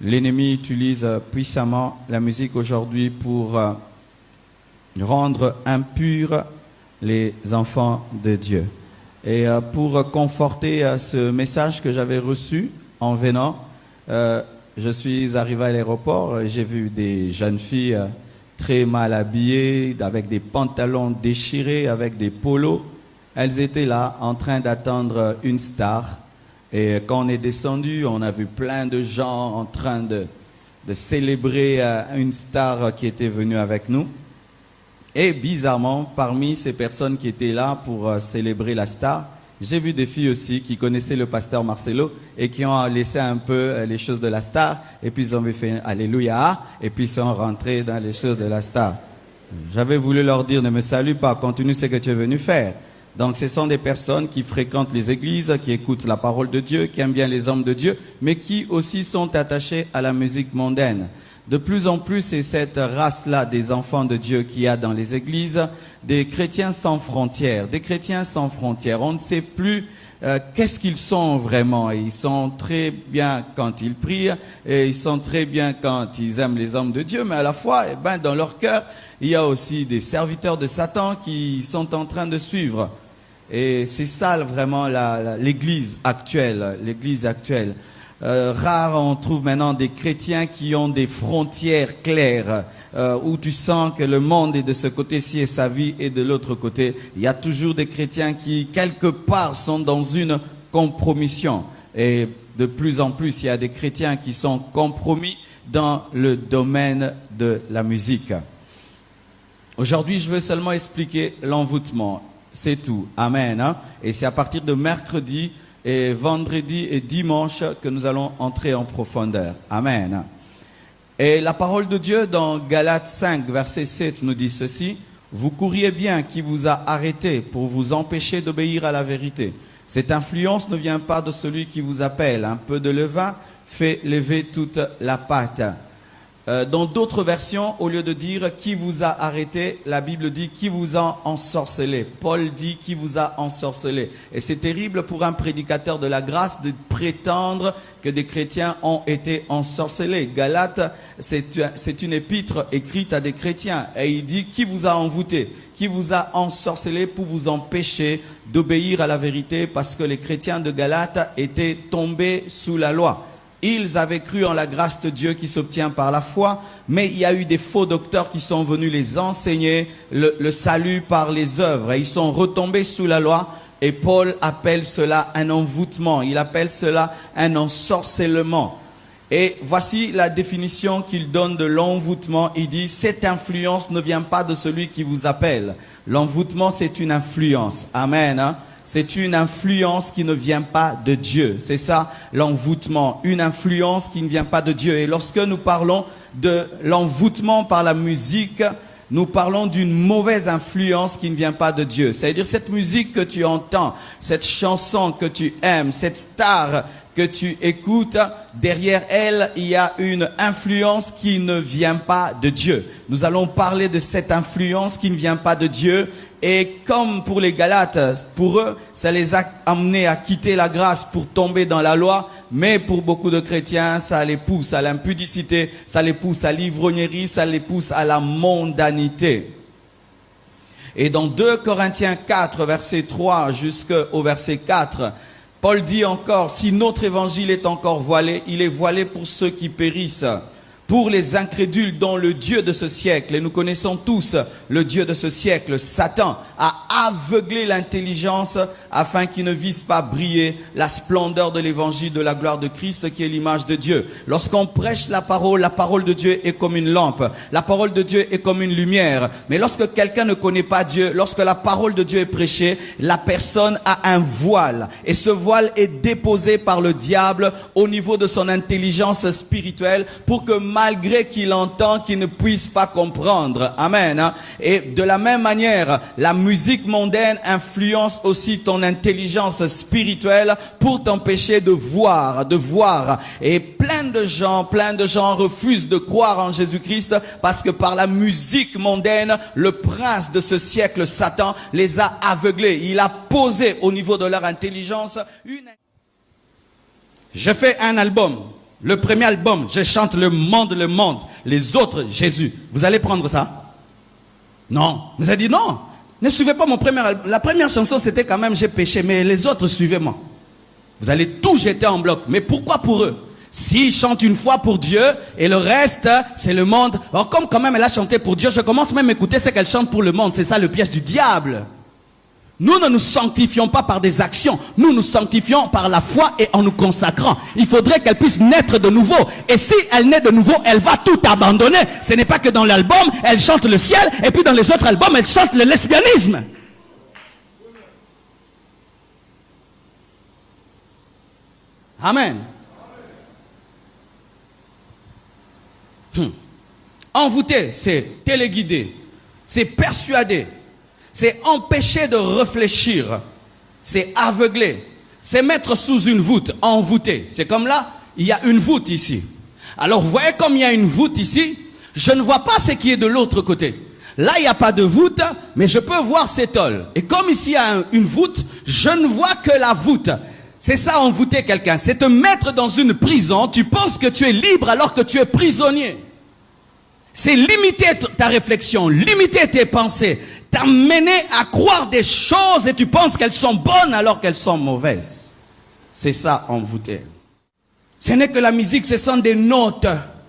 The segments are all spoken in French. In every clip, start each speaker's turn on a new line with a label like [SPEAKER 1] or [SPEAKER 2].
[SPEAKER 1] L'ennemi utilise puissamment la musique aujourd'hui pour rendre impurs les enfants de Dieu. Et pour conforter ce message que j'avais reçu en venant, je suis arrivé à l'aéroport, j'ai vu des jeunes filles très mal habillées, avec des pantalons déchirés, avec des polos. Elles étaient là en train d'attendre une star. Et quand on est descendu, on a vu plein de gens en train de célébrer une star qui était venue avec nous. Et bizarrement, parmi ces personnes qui étaient là pour célébrer la star, j'ai vu des filles aussi qui connaissaient le pasteur Marcelo et qui ont laissé un peu les choses de la star et puis ils ont fait Alléluia et puis ils sont rentrés dans les choses de la star. J'avais voulu leur dire ne me salue pas, continue ce que tu es venu faire. Donc ce sont des personnes qui fréquentent les églises, qui écoutent la parole de Dieu, qui aiment bien les hommes de Dieu, mais qui aussi sont attachés à la musique mondaine. De plus en plus, c'est cette race-là des enfants de Dieu qu'il y a dans les églises, des chrétiens sans frontières, des chrétiens sans frontières. On ne sait plus qu'est-ce qu'ils sont vraiment. Ils sont très bien quand ils prient, et ils sont très bien quand ils aiment les hommes de Dieu, mais à la fois, dans leur cœur, il y a aussi des serviteurs de Satan qui sont en train de suivre. Et c'est ça vraiment l'église actuelle, Rare, on trouve maintenant des chrétiens qui ont des frontières claires, où tu sens que le monde est de ce côté-ci et sa vie est de l'autre côté. Il y a toujours des chrétiens qui, quelque part, sont dans une compromission. Et de plus en plus, il y a des chrétiens qui sont compromis dans le domaine de la musique. Aujourd'hui, je veux seulement expliquer l'envoûtement. C'est tout. Amen. Hein? Et c'est à partir de mercredi et vendredi et dimanche que nous allons entrer en profondeur. Amen. Et la parole de Dieu dans Galates 5, verset 7 nous dit ceci. Vous courriez bien qui vous a arrêté pour vous empêcher d'obéir à la vérité. Cette influence ne vient pas de celui qui vous appelle. Un peu de levain fait lever toute la pâte. Dans d'autres versions, au lieu de dire qui vous a arrêté, la Bible dit qui vous a ensorcelé. Paul dit qui vous a ensorcelé. Et c'est terrible pour un prédicateur de la grâce de prétendre que des chrétiens ont été ensorcelés. Galates, c'est une épître écrite à des chrétiens. Et il dit qui vous a envoûté, qui vous a ensorcelé pour vous empêcher d'obéir à la vérité parce que les chrétiens de Galates étaient tombés sous la loi. Ils avaient cru en la grâce de Dieu qui s'obtient par la foi, mais il y a eu des faux docteurs qui sont venus les enseigner le salut par les œuvres. Et ils sont retombés sous la loi et Paul appelle cela un envoûtement, il appelle cela un ensorcellement. Et voici la définition qu'il donne de l'envoûtement. Il dit, cette influence ne vient pas de celui qui vous appelle. L'envoûtement, c'est une influence. Amen. Hein? C'est une influence qui ne vient pas de Dieu. C'est ça, l'envoûtement. Une influence qui ne vient pas de Dieu. Et lorsque nous parlons de l'envoûtement par la musique, nous parlons d'une mauvaise influence qui ne vient pas de Dieu. C'est-à-dire cette musique que tu entends, cette chanson que tu aimes, cette star que tu écoutes, derrière elle, il y a une influence qui ne vient pas de Dieu. Nous allons parler de cette influence qui ne vient pas de Dieu. Et comme pour les Galates, pour eux, ça les a amenés à quitter la grâce pour tomber dans la loi. Mais pour beaucoup de chrétiens, ça les pousse à l'impudicité, ça les pousse à l'ivrognerie, ça les pousse à la mondanité. Et dans 2 Corinthiens 4, verset 3 jusqu'au verset 4, Paul dit encore, si notre évangile est encore voilé, il est voilé pour ceux qui périssent, pour les incrédules dont le Dieu de ce siècle, et nous connaissons tous le Dieu de ce siècle, Satan, a aveuglé l'intelligence afin qu'ils ne vise pas briller la splendeur de l'évangile de la gloire de Christ qui est l'image de Dieu. Lorsqu'on prêche la parole de Dieu est comme une lampe, la parole de Dieu est comme une lumière. Mais lorsque quelqu'un ne connaît pas Dieu, lorsque la parole de Dieu est prêchée, la personne a un voile. Et ce voile est déposé par le diable au niveau de son intelligence spirituelle pour que malgré qu'il entend, qu'il ne puisse pas comprendre. Amen. Et de la même manière, la musique mondaine influence aussi ton intelligence spirituelle pour t'empêcher de voir. Et plein de gens refusent de croire en Jésus-Christ parce que par la musique mondaine, le prince de ce siècle, Satan, les a aveuglés. Il a posé au niveau de leur intelligence une... Je fais un album. Le premier album, je chante le monde. Les autres, Jésus. Vous allez prendre ça? Non. Vous avez dit non. Ne suivez pas mon premier album. La première chanson, c'était quand même j'ai péché, mais les autres, suivez-moi. Vous allez tout jeter en bloc. Mais pourquoi pour eux? S'ils chantent une fois pour Dieu et le reste, c'est le monde. Alors comme quand même elle a chanté pour Dieu, je commence même à écouter ce qu'elle chante pour le monde. C'est ça le piège du diable. Nous ne nous sanctifions pas par des actions. Nous nous sanctifions par la foi et en nous consacrant. Il faudrait qu'elle puisse naître de nouveau. Et si elle naît de nouveau, elle va tout abandonner. Ce n'est pas que dans l'album, elle chante le ciel. Et puis dans les autres albums, elle chante le lesbianisme. Amen. Envoûter, c'est téléguider, c'est persuader, c'est empêcher de réfléchir, c'est aveugler, c'est mettre sous une voûte, envoûter. C'est comme là, il y a une voûte ici. Alors vous voyez comme il y a une voûte ici, je ne vois pas ce qui est de l'autre côté. Là, il n'y a pas de voûte, mais je peux voir ces tôles. Et comme ici il y a une voûte, je ne vois que la voûte. C'est ça, envoûter quelqu'un. C'est te mettre dans une prison. Tu penses que tu es libre alors que tu es prisonnier. C'est limiter ta réflexion, limiter tes pensées, t'amener à croire des choses et tu penses qu'elles sont bonnes alors qu'elles sont mauvaises. C'est ça, envoûter. Ce n'est que la musique, ce sont des notes.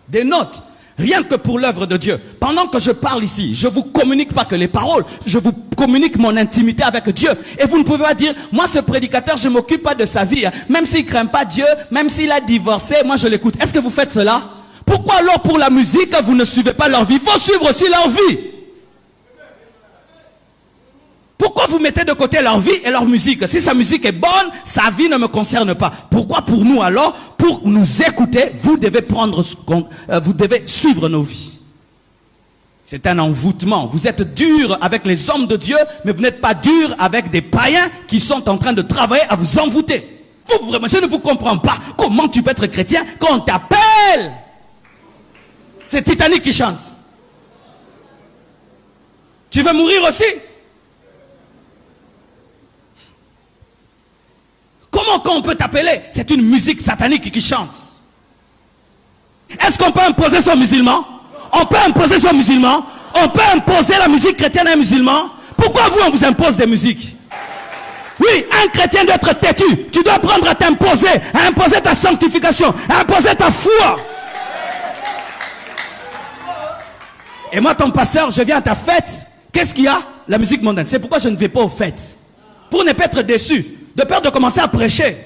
[SPEAKER 1] Des notes. Rien que pour l'œuvre de Dieu. Pendant que je parle ici, je vous communique pas que les paroles, je vous communique mon intimité avec Dieu. Et vous ne pouvez pas dire, moi ce prédicateur, je m'occupe pas de sa vie. Même s'il craint pas Dieu, même s'il a divorcé, moi je l'écoute. Est-ce que vous faites cela? Pourquoi alors pour la musique, vous ne suivez pas leur vie? Il faut suivre aussi leur vie. Pourquoi vous mettez de côté leur vie et leur musique? Si sa musique est bonne, sa vie ne me concerne pas. Pourquoi pour nous alors? Pour nous écouter, vous devez vous devez suivre nos vies. C'est un envoûtement. Vous êtes dur avec les hommes de Dieu, mais vous n'êtes pas dur avec des païens qui sont en train de travailler à vous envoûter. Vous, vraiment, je ne vous comprends pas. Comment tu peux être chrétien quand on t'appelle? C'est Titanic qui chante. Tu veux mourir aussi? Comment qu'on peut t'appeler? C'est une musique satanique qui chante. Est-ce qu'on peut imposer son musulman? On peut imposer son musulman? On peut imposer la musique chrétienne à un musulman? Pourquoi vous, on vous impose des musiques? Oui, un chrétien doit être têtu. Tu dois apprendre à t'imposer, à imposer ta sanctification, à imposer ta foi. Et moi, ton pasteur, je viens à ta fête. Qu'est-ce qu'il y a? La musique mondaine. C'est pourquoi je ne vais pas aux fêtes. Pour ne pas être déçu. De peur de commencer à prêcher.